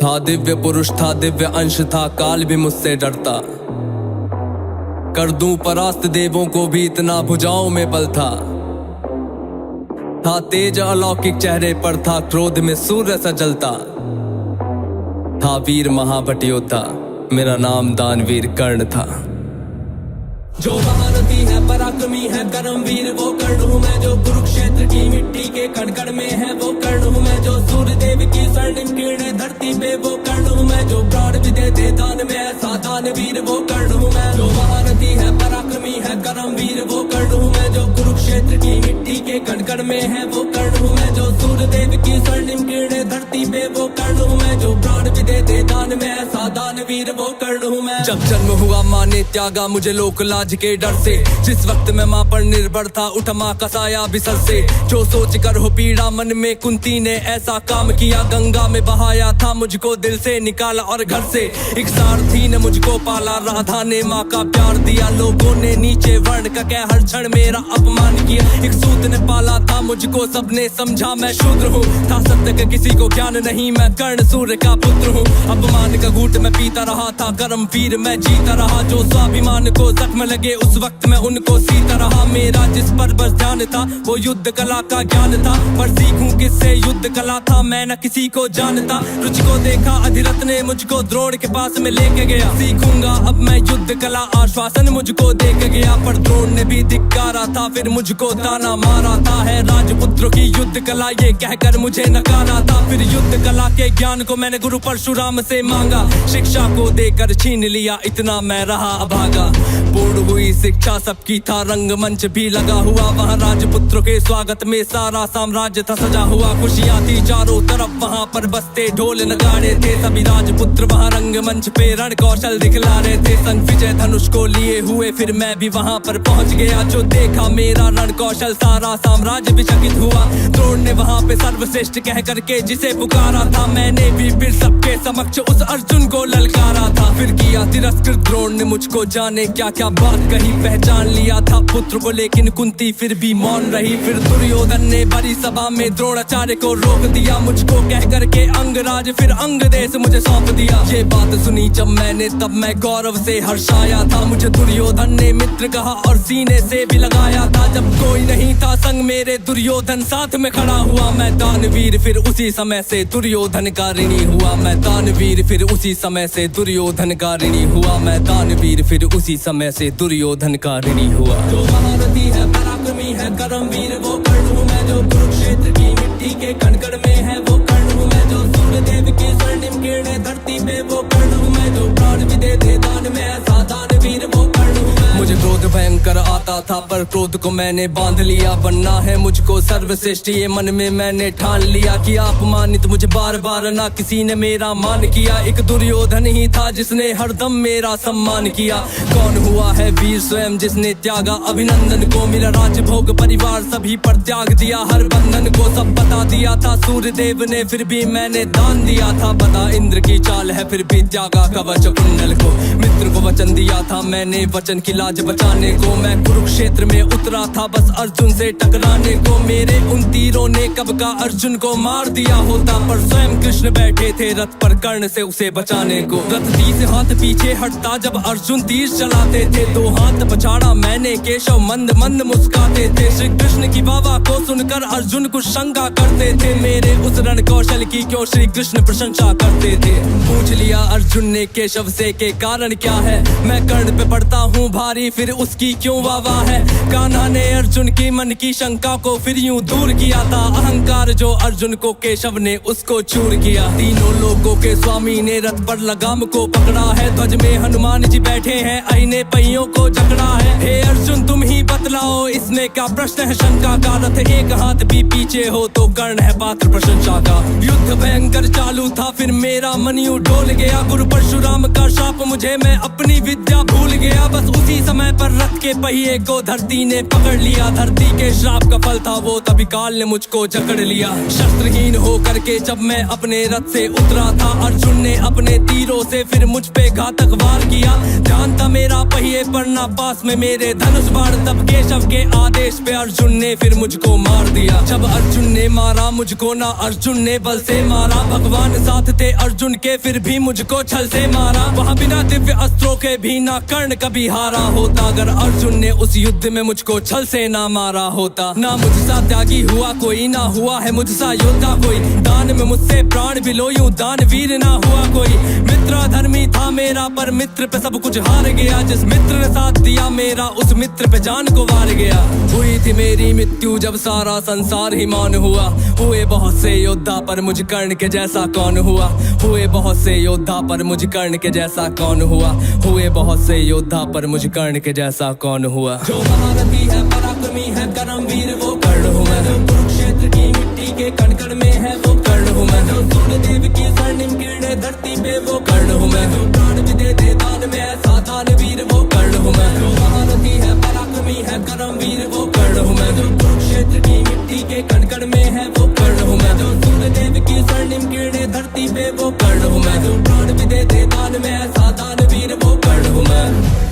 था दिव्य पुरुष था, दिव्य अंश था, काल भी मुझसे डरता। कर दूं परास्त देवों को भी, इतना भुजाओं में बल था तेज अलौकिक चेहरे पर था, क्रोध में सूर्य सा जलता। था वीर महाभट योद्धा, मेरा नाम दानवीर कर्ण था। जो महारथी है, पराक्रमी है, कर्मवीर वो कर्ण हूँ मैं। जो कुरुक्षेत्र की मिट्टी के कण-कण में है वो कर्ण हूँ मैं। जो सूर्य देव की स्वर्णिम किरणें धरती पे वो कर्ण हूँ मैं। जो प्राण भी दे दे दान में ऐसा दानवीर वो कर्ण हूँ मैं। जो महारथी है, पराक्रमी है, कर्मवीर वो कर्ण हूँ मैं। जो कुरुक्षेत्र की मिट्टी के कण-कण में है वो कर्ण हूँ मैं। जो सूर्य देव की स्वर्णिम किरणें धरती पे वो कर्ण हूँ मैं। जो प्राण भी दे दे दान में ऐसा दानवीर वो कर्ण हूँ मैं। जब जन्म हुआ माँ ने त्यागा मुझे लोक लाज के डर से। जिस वक्त मैं माँ पर निर्भर था, उठ माँ का साया बिसर से। जो सोच कर हो पीड़ा मन में, कुंती ने ऐसा काम किया। गंगा में बहाया था मुझको, दिल से निकाला और घर से। एक सारथी ने मुझको पाला, राधा ने माँ का प्यार दिया। लोगों ने नीचे वर्ण का कह हर क्षण मेरा अपमान किया। एक सूत ने पाला था मुझको, सबने समझा मैं शूद्र हूँ। था सत्य का किसी को ज्ञान नहीं, मैं कर्ण सूर्य का पुत्र हूँ। अपमान का घूंट मैं पीता रहा था, कर्मवीर मैं जीता रहा। जो स्वाभिमान को जख्म लगे उस वक्त मैं उनको सीता रहा। मेरा जिस पर बस ध्यान था वो युद्ध कला का ज्ञान था। पर सीखूं किससे युद्ध कला था, मैं न किसी को जानता। रुच को देखा अधिरथ ने मुझको द्रोण के पास में लेके गया। सीखूंगा अब मैं युद्ध कला, आश्वासन मुझको दे के गया। पर द्रोण ने भी धिक्कारा था, फिर मुझको ताना मारा था। है राजपुत्रों की युद्ध कला ये कहकर मुझे नकारा था। फिर युद्ध कला के ज्ञान को मैंने गुरु परशुराम से मांगा। शिक्षा को देकर छीन लिया, इतना मैं रहा अभागा। पूर्ण हुई शिक्षा सबकी था, रंगमंच भी लगा हुआ। वहाँ राजपुत्रों के स्वागत में सारा साम्राज्य था सजा हुआ। खुशियाँ थी चारों तरफ, वहाँ पर बजते ढोल नगाड़े थे। सभी राजपुत्र वहाँ रंगमंच पे रण कौशल दिखला रहे थे। संग विजय धनुष को लिए हुए फिर मैं भी वहाँ पर पहुँच गया। जो देखा मेरा रण कौशल, सारा साम्राज्य भी चकित हुआ। द्रोण ने वहाँ पे सर्वश्रेष्ठ कह करके जिसे पुकारा था, मैंने भी फिर सबके समक्ष उस अर्जुन को ललकारा था। फिर किया तिरस्कृत द्रोण ने मुझको, जाने क्या क्या बात कही। पहचान लिया था पुत्र को, लेकिन कुंती फिर भी मौन रही। फिर दुर्योधन ने बड़ी सभा में द्रोणाचार्य को रोक दिया। मुझको कह करके अंगराज फिर अंग देश मुझे सौंप दिया। ये बात सुनी जब मैंने, तब मैं गौरव से हर्षाया था। मुझे दुर्योधन ने मित्र कहा और सीने से भी लगाया था। जब कोई नहीं था संग मेरे, दुर्योधन साथ में खड़ा हुआ। मैं दानवीर फिर उसी समय से दुर्योधन का ऋणी हुआ। मैं दानवीर फिर उसी समय से दुर्योधन का ऋणी हुआ। मैं दानवीर फिर उसी समय से दुर्योधन का ऋणी हुआ। जो महारथी है, पराक्रमी है, कर्मवीर वो कर्ण हूँ मैं। जो कुरुक्षेत्र की मिट्टी के कण-कण में है वो कर्ण हूँ मैं। जो सूर्य देव की स्वर्णिम किरणें धरती पे वो कर्ण हूँ मैं। जो प्राण भी दे दे दान में ऐसा दानवीर वो कर्ण हूँ मैं। मुझे क्रोध भयंकर आता था, पर क्रोध को मैंने बांध लिया। बनना है मुझको सर्वश्रेष्ठ, ये मन में मैंने ठान लिया। कि अपमानित मुझे बार बार ना किसी ने मेरा मान किया। एक दुर्योधन ही था जिसने हरदम मेरा सम्मान किया। कौन हुआ है वीर स्वयं जिसने त्यागा अभिनंदन को। मेरा राजभोग परिवार सभी पर त्याग दिया, हर बंधन को सब बता दिया था। सूर्य देव ने फिर भी मैंने दान दिया था। बता इंद्र की चाल है, फिर भी त्यागा कवच कुंडल को। मित्र को वचन दिया था मैंने, वचन की लाज बचाने को। मैं कुरुक्षेत्र में उतरा था बस अर्जुन से टकराने को। मेरे उन तीरों ने कब का अर्जुन को मार दिया होता, पर स्वयं कृष्ण बैठे थे रथ पर कर्ण से उसे बचाने को। रथ 30 हाथ पीछे हटता जब अर्जुन तीर चलाते थे। 2 हाथ पछाड़ा मैंने, केशव मंद मंद मुस्काते थे। श्री कृष्ण की वाह को सुनकर अर्जुन कुछ शंका करते थे। मेरे उस रण कौशल की क्यों श्री कृष्ण प्रशंसा करते थे। पूछ लिया अर्जुन ने केशव से के कारण क्या है। मैं कर्ण पे पड़ता हूँ भारी, फिर उसकी क्यों वाह है। कान्हा ने अर्जुन की मन की शंका को फिर यूं दूर किया था। अहंकार जो अर्जुन को केशव ने उसको चूर किया। तीनों लोगों के स्वामी ने रथ पर लगाम को पकड़ा है। ध्वज में हनुमान जी बैठे हैं, अहिने पहियों को जकड़ा है। हे अर्जुन तुम ही बतलाओ इसमें क्या प्रश्न है शंका का। रथ एक हाथ भी पीछे हो तो कर्ण है पात्र प्रशंसा का। युद्ध भयंकर चालू था, फिर मेरा मन यूं डोल गया। गुरु परशुराम का शाप मुझे, मैं अपनी विद्या भूल गया। बस उसी समय पर रथ के पहिए को धरती ने पकड़ लिया। धरती के श्राप का सफल था वो, तभी काल ने मुझको जकड़ लिया। शस्त्रहीन हो करके जब मैं अपने रथ से उतरा था, अर्जुन ने अपने तीरों से फिर मुझ पे घातक वार किया। ध्यान था मेरा पहिए पर ना पास में मेरे धनुष बाण, तब केशव के आदेश पे अर्जुन ने फिर मुझको मार दिया। जब अर्जुन ने मारा मुझको ना अर्जुन ने बल से मारा, भगवान साथ थे अर्जुन के फिर भी मुझको छल से मारा। वहाँ बिना दिव्य अस्त्रों के भी ना कर्ण कभी हारा होता, अगर अर्जुन ने उस युद्ध में मुझको छल से ना मारा होता। ना मुझसा त्यागी हुआ कोई, ना हुआ है मुझसा योद्धा कोई, दान में मुझसे प्राण भी लो यूं दानवीर ना हुआ कोई। मित्र धर्मी था मेरा पर मित्र पे सब कुछ हार गया, जिस मित्र ने साथ दिया मेरा उस मित्र पे जान को वार गया। हुई थी मेरी मृत्यु जब सारा संसार ही मौन हुआ, हुए बहुत से योद्धा पर मुझ कर्ण के जैसा कौन हुआ। हुए बहुत से योद्धा पर मुझ कर्ण के जैसा कौन हुआ, हुए बहुत से योद्धा पर मुझ कर्ण के जैसा कौन हुआ। जो महारथी है पराक्रमी है कर्मवीर वो कर्ण हूँ मैं, जो कुरुक्षेत्र की मिट्टी के कण कण में है वो कर्ण हूँ मैं, जो सूर्यदेव की स्वर्णिम किरणें धरती पे वो कर्ण हूँ मैं, जो प्राण भी दे दे दान में ऐसा दानवीर वो कर्ण हूँ मैं। जो महारथी है पराक्रमी है कर्मवीर वो कर्ण हूँ मैं, जो कुरुक्षेत्र की मिट्टी के कण कण में है वो कर्ण हूँ मैं, जो सूर्यदेव की स्वर्णिम किरणें धरती पे वो कर्ण हूँ मैं, जो प्राण भी दे दे दान में ऐसा दानवीर वो कर्ण हूँ मैं।